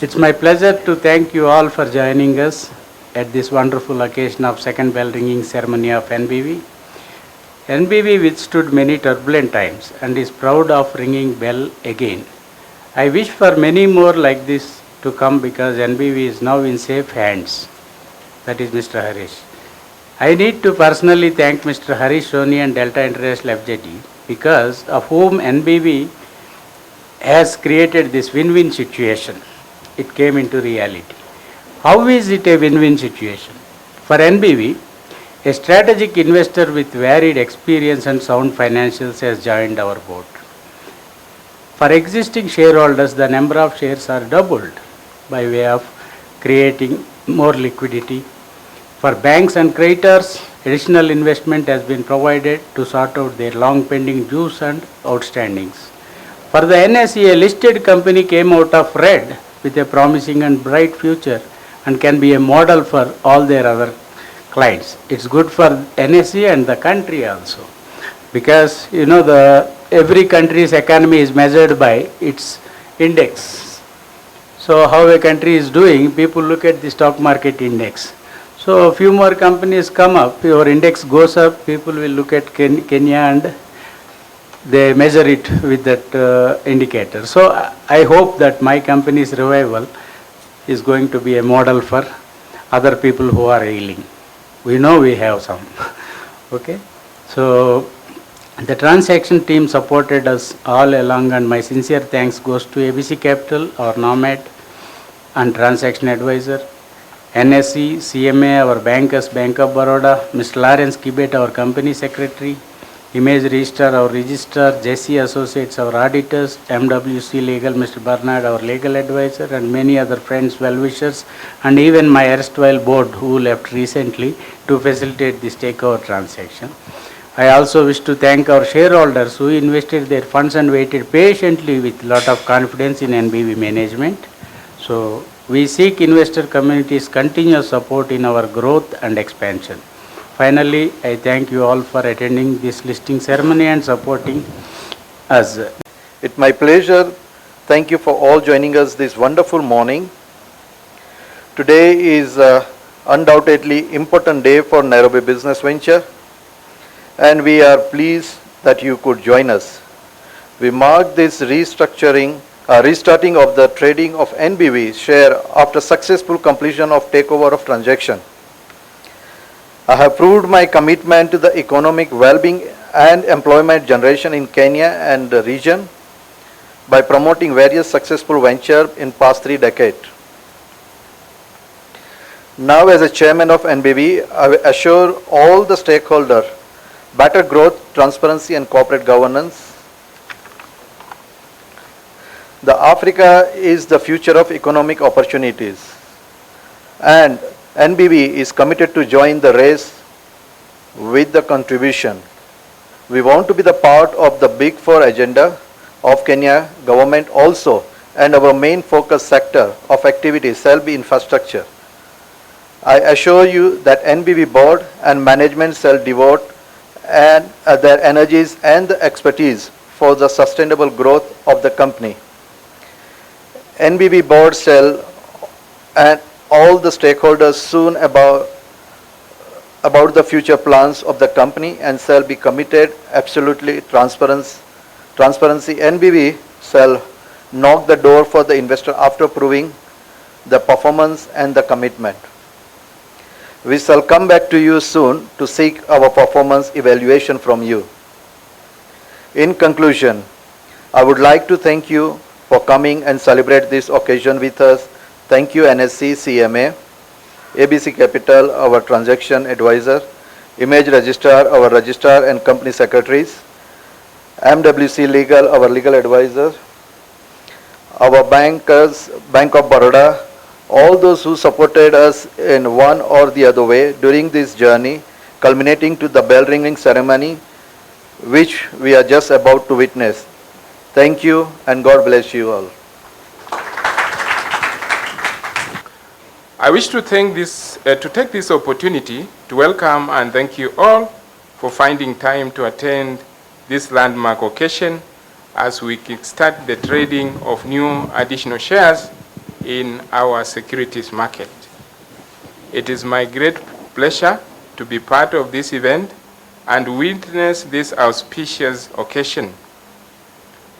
It's my pleasure to thank you all for joining us at this wonderful occasion of second bell ringing ceremony of NBV. NBV withstood many turbulent times and is proud of ringing bell again. I wish for many more like this to come because NBV is now in safe hands. That is Mr. Harish. I need to personally thank Mr. Harish Soni and Delta International FJD because of whom NBV has created this win-win situation. It came into reality. How is it a win-win situation? For NBV, a strategic investor with varied experience and sound financials has joined our board. For existing shareholders, the number of shares are doubled by way of creating more liquidity. For banks and creditors, additional investment has been provided to sort out their long pending dues and outstandings. For the NSE, a listed company came out of red with a promising and bright future and can be a model for all their other clients. It's good for NSE and the country also, because every country's economy is measured by its index. So how a country is doing, people look at the stock market index. So a few more companies come up, your index goes up, people will look at Kenya and they measure it with that indicator. So I hope that my company's revival is going to be a model for other people who are ailing. We know we have some. Okay. So the transaction team supported us all along, and my sincere thanks goes to ABC Capital, our Nomad and transaction advisor, NSE, CMA, our bankers, Bank of Baroda, Mr. Lawrence Kibet, our company secretary, Image Registrar, our registrar, JC Associates, our auditors, MWC Legal, Mr. Bernard, our legal advisor, and many other friends, well-wishers, and even my erstwhile board who left recently to facilitate this takeover transaction. I also wish to thank our shareholders who invested their funds and waited patiently with a lot of confidence in NBV management. So we seek investor community's continuous support in our growth and expansion. Finally, I thank you all for attending this listing ceremony and supporting us. It's my pleasure. Thank you for all joining us this wonderful morning. Today is undoubtedly important day for Nairobi Business Venture, and we are pleased that you could join us. We mark this restarting of the trading of NBV share after successful completion of takeover of transaction. I have proved my commitment to the economic well-being and employment generation in Kenya and the region by promoting various successful ventures in past 3 decades. Now, as a chairman of NBV, I assure all the stakeholders better growth, transparency, and corporate governance. The Africa is the future of economic opportunities, and NBV is committed to join the race with the contribution. We want to be the part of the Big Four agenda of Kenya government also, and our main focus sector of activity shall be infrastructure. I assure you that NBV board and management shall devote their energies and the expertise for the sustainable growth of the company. NBV board shall and all the stakeholders soon about the future plans of the company and shall be committed absolutely transparency. NBV shall knock the door for the investor after proving the performance and the commitment. We shall come back to you soon to seek our performance evaluation from you. In conclusion, I would like to thank you for coming and celebrate this occasion with us. Thank you NSC, CMA, ABC Capital, our transaction advisor, Image Registrar, our registrar and company secretaries, MWC Legal, our legal advisor, our bankers, Bank of Baroda, all those who supported us in one or the other way during this journey, culminating to the bell ringing ceremony, which we are just about to witness. Thank you and God bless you all. I wish to take this opportunity to welcome and thank you all for finding time to attend this landmark occasion as we kickstart the trading of new additional shares in our securities market. It is my great pleasure to be part of this event and witness this auspicious occasion.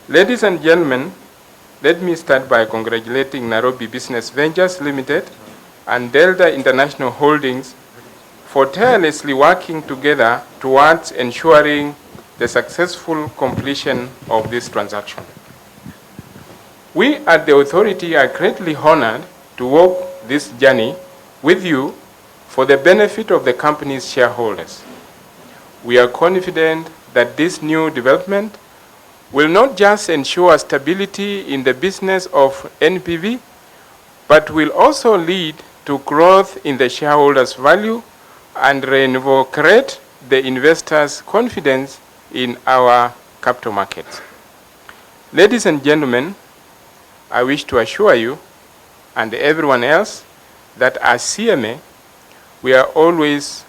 Ladies and gentlemen, let me start by congratulating Nairobi Business Ventures Limited and Delta International Holdings for tirelessly working together towards ensuring the successful completion of this transaction. We at the authority are greatly honored to walk this journey with you for the benefit of the company's shareholders. We are confident that this new development will not just ensure stability in the business of NPV, but will also lead to growth in the shareholders' value and reinvigorate the investors' confidence in our capital markets. Ladies and gentlemen, I wish to assure you and everyone else that as CMA, we are always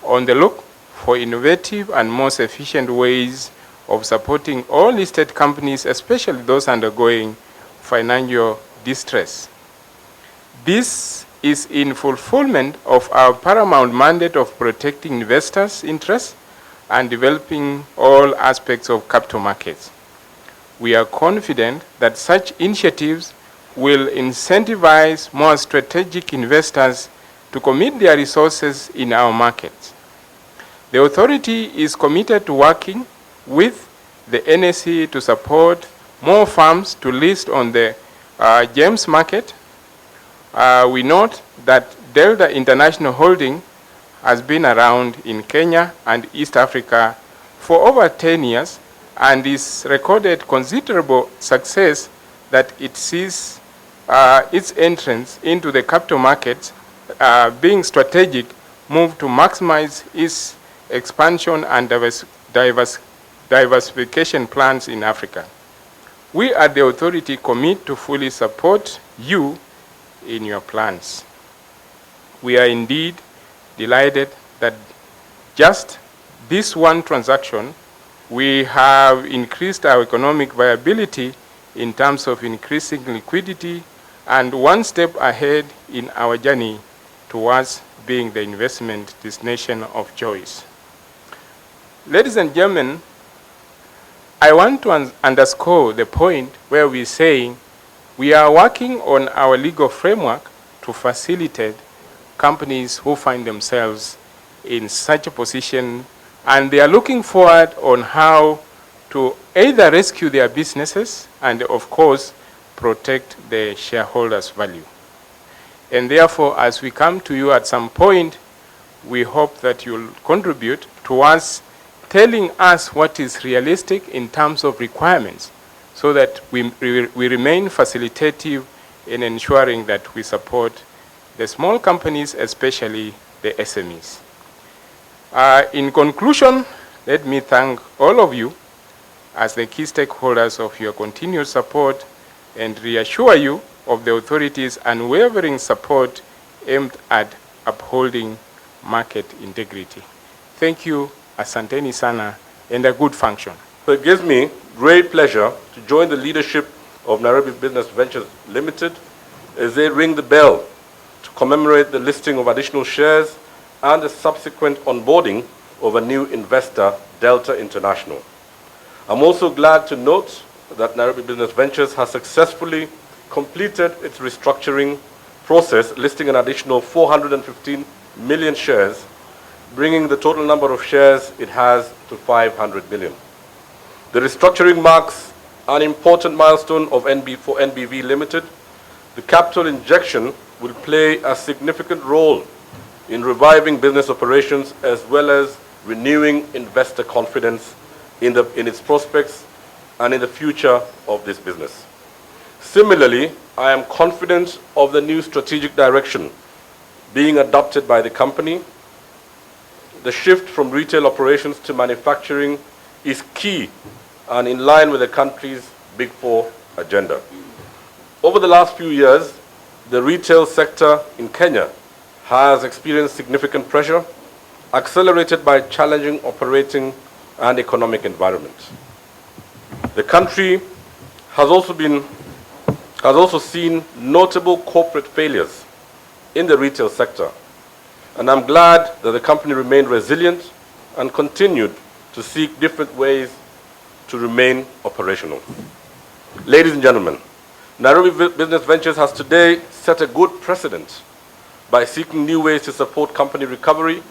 on the look for innovative and most efficient ways of supporting all listed companies, especially those undergoing financial distress. This is in fulfillment of our paramount mandate of protecting investors' interests and developing all aspects of capital markets. We are confident that such initiatives will incentivize more strategic investors to commit their resources in our markets. The authority is committed to working with the NSE to support more firms to list on the GEMS market. We note that Delta International Holding has been around in Kenya and East Africa for over 10 years and is recorded considerable success that it sees its entrance into the capital markets being strategic move to maximize its expansion and diversification plans in Africa. We at the authority commit to fully support you in your plans. We are indeed delighted that just this one transaction, we have increased our economic viability in terms of increasing liquidity and one step ahead in our journey towards being the investment destination of choice. Ladies and gentlemen, I want to underscore the point where we're saying we are working on our legal framework to facilitate companies who find themselves in such a position, and they are looking forward on how to either rescue their businesses and, of course, protect the shareholders' value. And therefore, as we come to you at some point, we hope that you'll contribute towards telling us what is realistic in terms of requirements so that we remain facilitative in ensuring that we support the small companies, especially the SMEs. In conclusion, let me thank all of you as the key stakeholders of your continued support and reassure you of the authorities' unwavering support aimed at upholding market integrity. Thank you, asanteni sana, and a good function. So it gives me great pleasure to join the leadership of Nairobi Business Ventures Limited as they ring the bell to commemorate the listing of additional shares and the subsequent onboarding of a new investor, Delta International. I'm also glad to note that Nairobi Business Ventures has successfully completed its restructuring process, listing an additional 415 million shares, bringing the total number of shares it has to 500 million. The restructuring marks an important milestone for NBV Limited. The capital injection will play a significant role in reviving business operations as well as renewing investor confidence in its prospects and in the future of this business. Similarly, I am confident of the new strategic direction being adopted by the company. The shift from retail operations to manufacturing is key and in line with the country's Big Four agenda. Over the last few years, the retail sector in Kenya has experienced significant pressure, accelerated by challenging operating and economic environment. The country has also been has also seen notable corporate failures in the retail sector, and I'm glad that the company remained resilient and continued to seek different ways to remain operational. Ladies and gentlemen, Nairobi Business Ventures has today set a good precedent by seeking new ways to support company recovery,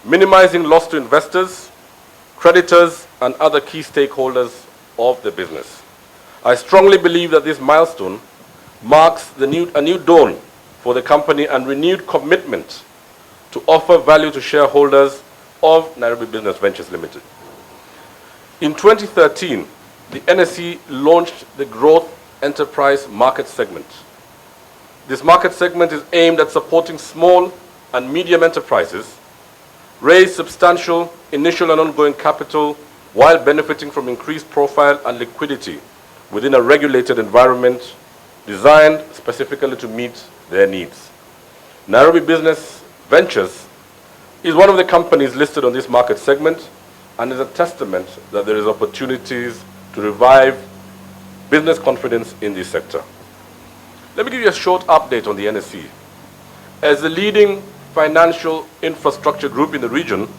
minimizing loss to investors, creditors, and other key stakeholders of the business. I strongly believe that this milestone marks a new dawn for the company and renewed commitment to offer value to shareholders of Nairobi Business Ventures Limited. In 2013, the NSE launched the Growth Enterprise Market Segment. This market segment is aimed at supporting small and medium enterprises raise substantial initial and ongoing capital while benefiting from increased profile and liquidity within a regulated environment designed specifically to meet their needs. Nairobi Business Ventures is one of the companies listed on this market segment and is a testament that there is opportunities to revive business confidence in this sector. Let me give you a short update on the NSE. As the leading financial infrastructure group in the region,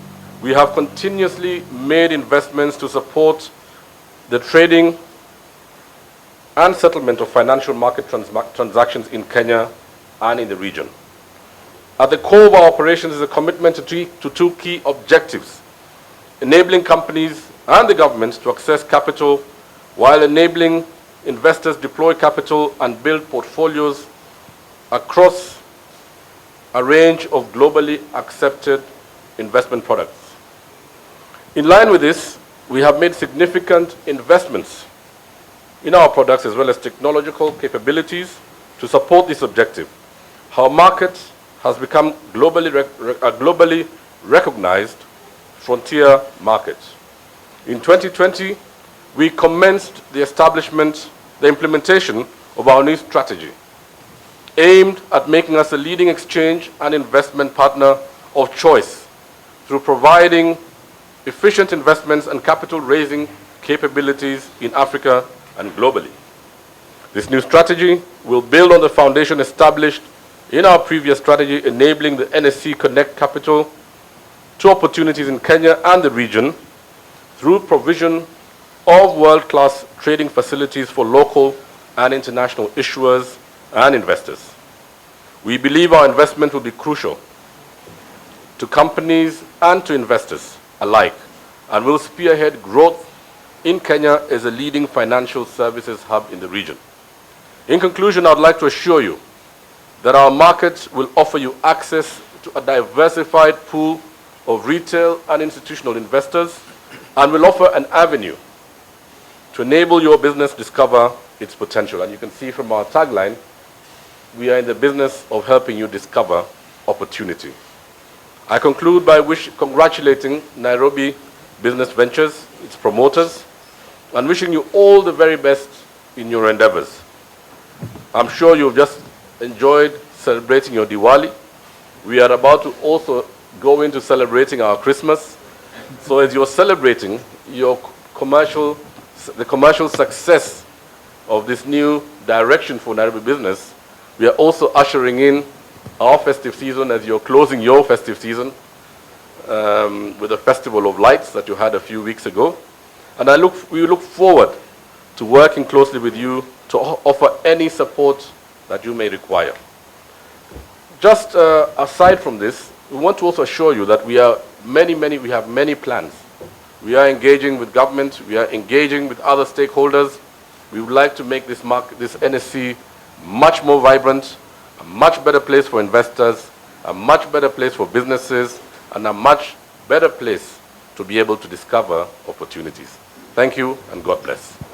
we have continuously made investments to support the trading and settlement of financial market transactions in Kenya and in the region. At the core of our operations is a commitment to two key objectives: enabling companies and the government to access capital while enabling investors deploy capital and build portfolios across a range of globally accepted investment products. In line with this, we have made significant investments in our products as well as technological capabilities to support this objective. Our market has become a globally recognized frontier market. In 2020, we commenced the implementation of our new strategy, aimed at making us a leading exchange and investment partner of choice through providing efficient investments and capital raising capabilities in Africa and globally. This new strategy will build on the foundation established in our previous strategy, enabling the NSE Connect Capital to opportunities in Kenya and the region through provision of world-class trading facilities for local and international issuers and investors. We believe our investment will be crucial to companies and to investors alike and will spearhead growth in Kenya as a leading financial services hub in the region. In conclusion, I would like to assure you that our market will offer you access to a diversified pool of retail and institutional investors and will offer an avenue to enable your business discover its potential. And you can see from our tagline, we are in the business of helping you discover opportunity. I conclude by congratulating Nairobi Business Ventures, its promoters, and wishing you all the very best in your endeavors. I'm sure you've just enjoyed celebrating your Diwali. We are about to also go into celebrating our Christmas. So as you're celebrating the commercial success of this new direction for Nairobi business, we are also ushering in our festive season as you're closing your festive season with the Festival of Lights that you had a few weeks ago. And we look forward to working closely with you to offer any support that you may require. Just aside from this, we want to also assure you that we have many plans. We are engaging with government, we are engaging with other stakeholders. We would like to make this NSE much more vibrant, a much better place for investors, a much better place for businesses, and a much better place to be able to discover opportunities. Thank you, and God bless.